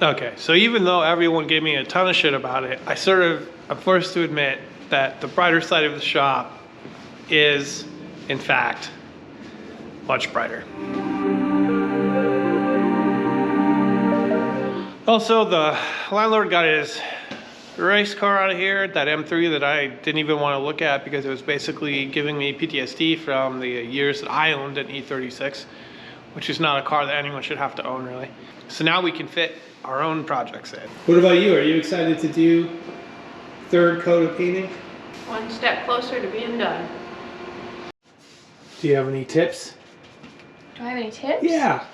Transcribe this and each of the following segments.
Okay, so even though everyone gave me a ton of shit about it, I'm forced to admit that the brighter side of the shop is, in fact, much brighter. Also, the landlord got his race car out of here, that M3 that I didn't even want to look at because it was basically giving me PTSD from the years that I owned an E36, which is not a car that anyone should have to own, really. So now we can fit our own projects in. What about you? Are you excited to do third coat of painting? One step closer to being done. Do you have any tips? Do I have any tips? Yeah.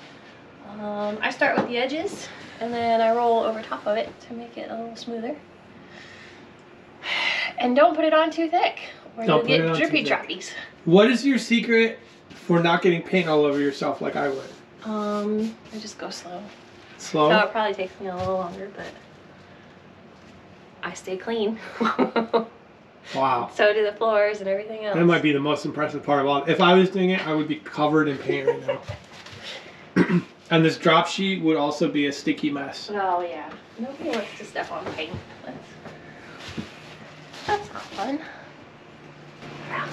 I start with the edges and then I roll over top of it to make it a little smoother. And don't put it on too thick or you'll get drippy trappies. What is your secret for not getting paint all over yourself like I would? I just go slow. Slow? So it probably takes me a little longer, but I stay clean. Wow. So do the floors and everything else. That might be the most impressive part of all. If I was doing it, I would be covered in paint right now. And this drop sheet would also be a sticky mess. Oh yeah. Nobody wants to step on paint. That's not fun. Yeah.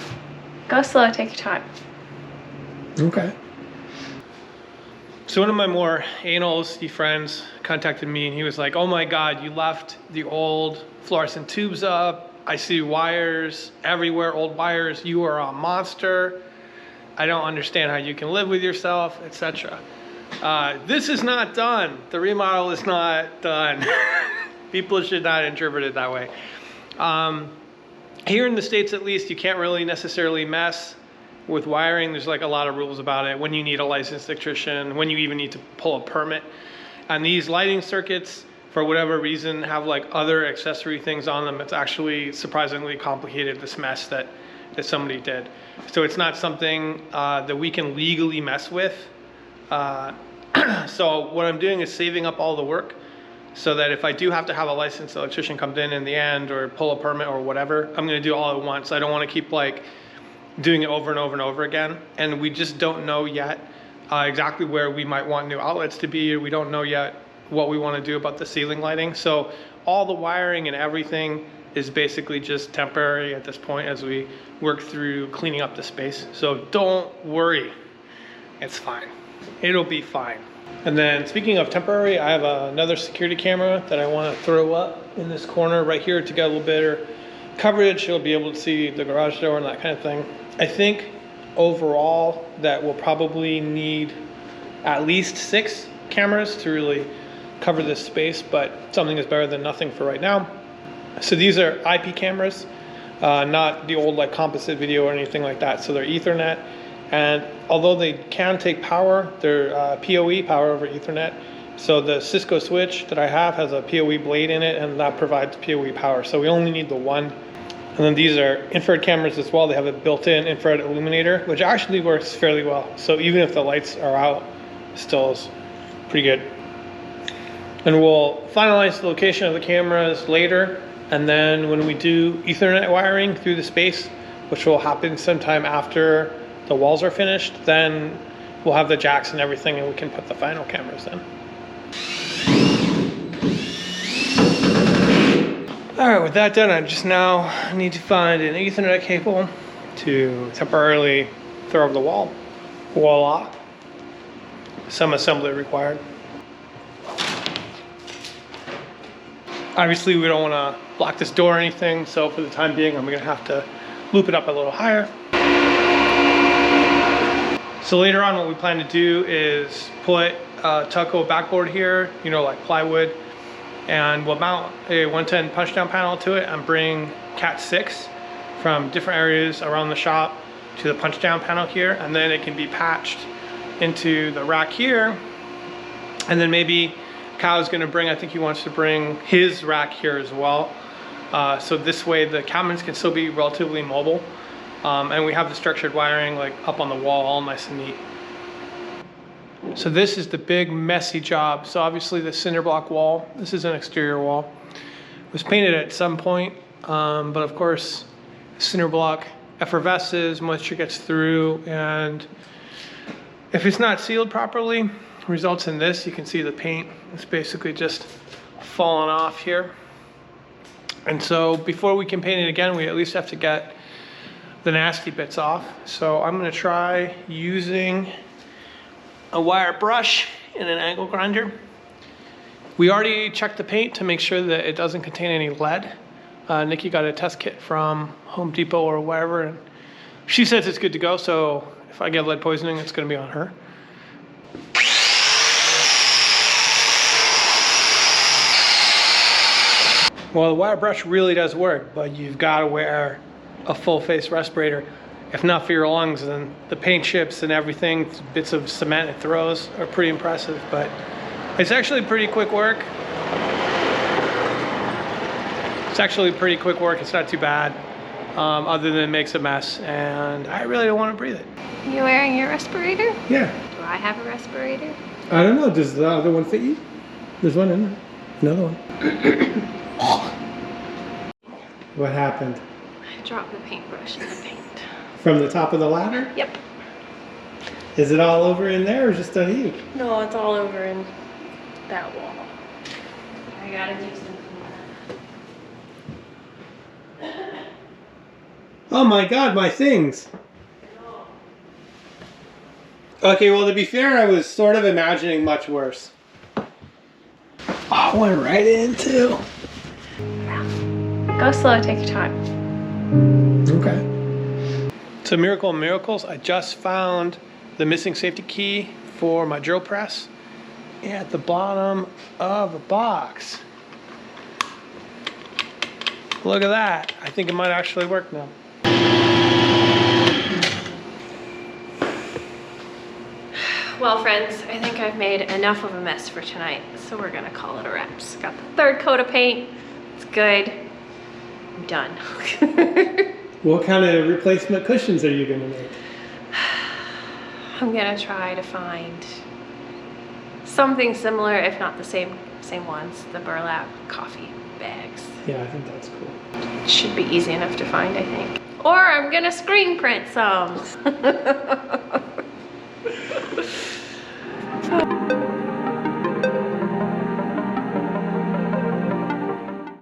Go slow, take your time. Okay. So one of my more anal OCD friends contacted me and he was like, oh my God, you left the old fluorescent tubes up. I see wires everywhere, old wires. You are a monster. I don't understand how you can live with yourself, etc. This is not done. The remodel is not done. People should not interpret it that way. Here in the States, at least, you can't really necessarily mess with wiring. There's like a lot of rules about it. When you need a licensed electrician, when you even need to pull a permit. And these lighting circuits, for whatever reason, have like other accessory things on them. It's actually surprisingly complicated, this mess that somebody did. So it's not something that we can legally mess with. So what I'm doing is saving up all the work so that if I do have to have a licensed electrician come in the end or pull a permit or whatever, I'm gonna do all at once. I don't wanna keep like doing it over and over and over again. And we just don't know yet exactly where we might want new outlets to be. We don't know yet what we wanna do about the ceiling lighting. So all the wiring and everything is basically just temporary at this point as we work through cleaning up the space. So don't worry, it's fine. It'll be fine. And then speaking of temporary, I have another security camera that I want to throw up in this corner right here to get a little better coverage. You'll be able to see the garage door and that kind of thing. I think overall that we'll probably need at least 6 cameras to really cover this space, but something is better than nothing for right now. So these are IP cameras, not the old like composite video or anything like that. So they're Ethernet. And although they can take power, they're PoE, power over Ethernet. So the Cisco switch that I have has a PoE blade in it, and that provides PoE power. So we only need the one. And then these are infrared cameras as well. They have a built-in infrared illuminator, which actually works fairly well. So even if the lights are out, it still is pretty good. And we'll finalize the location of the cameras later. And then when we do Ethernet wiring through the space, which will happen sometime after the walls are finished, then we'll have the jacks and everything and we can put the final cameras in. All right, with that done, I just now need to find an Ethernet cable to temporarily throw over the wall. Voila. Some assembly required. Obviously, we don't want to block this door or anything, so for the time being, I'm going to have to loop it up a little higher. So later on, what we plan to do is put a Tuco backboard here, you know, like plywood, and we'll mount a 110 punch down panel to it and bring Cat 6 from different areas around the shop to the punch down panel here, and then it can be patched into the rack here. And then maybe Kyle's gonna bring, I think he wants to bring his rack here as well. So this way the cabinets can still be relatively mobile. And we have the structured wiring like up on the wall, all nice and neat. So this is the big messy job. So obviously the cinder block wall, this is an exterior wall, was painted at some point, but of course cinder block effervesces, moisture gets through, and if it's not sealed properly, results in this. You can see the paint is basically just falling off here. And so before we can paint it again, we at least have to get the nasty bits off. So I'm gonna try using a wire brush and an angle grinder. We already checked the paint to make sure that it doesn't contain any lead. Nikki got a test kit from Home Depot or wherever, and she says it's good to go, so if I get lead poisoning, it's gonna be on her. Well, the wire brush really does work, but you've gotta wear a full face respirator. If not for your lungs, then the paint chips and everything, bits of cement it throws are pretty impressive, but it's actually pretty quick work. It's actually pretty quick work, it's not too bad, other than it makes a mess, and I really don't want to breathe it. You wearing your respirator? Yeah. Do I have a respirator? I don't know, does the other one fit you? There's one in there. Another one. What happened? I dropped the paintbrush in the paint. From the top of the ladder? Yep. Is it all over in there or just on you? No, it's all over in that wall. I gotta do some cleanup. Oh my god, my things! Okay, well, to be fair, I was sort of imagining much worse. Oh, went right into. Go slow, take your time. Okay. So miracle of miracles, I just found the missing safety key for my drill press at the bottom of a box. Look at that. I think it might actually work now. Well, friends, I think I've made enough of a mess for tonight, so we're gonna call it a wraps. Got the third coat of paint. It's good. I'm done. What kind of replacement cushions are you gonna make? I'm gonna try to find something similar, if not the same ones, the burlap coffee bags. Yeah, I think that's cool. It should be easy enough to find, I think. Or I'm gonna screen print some.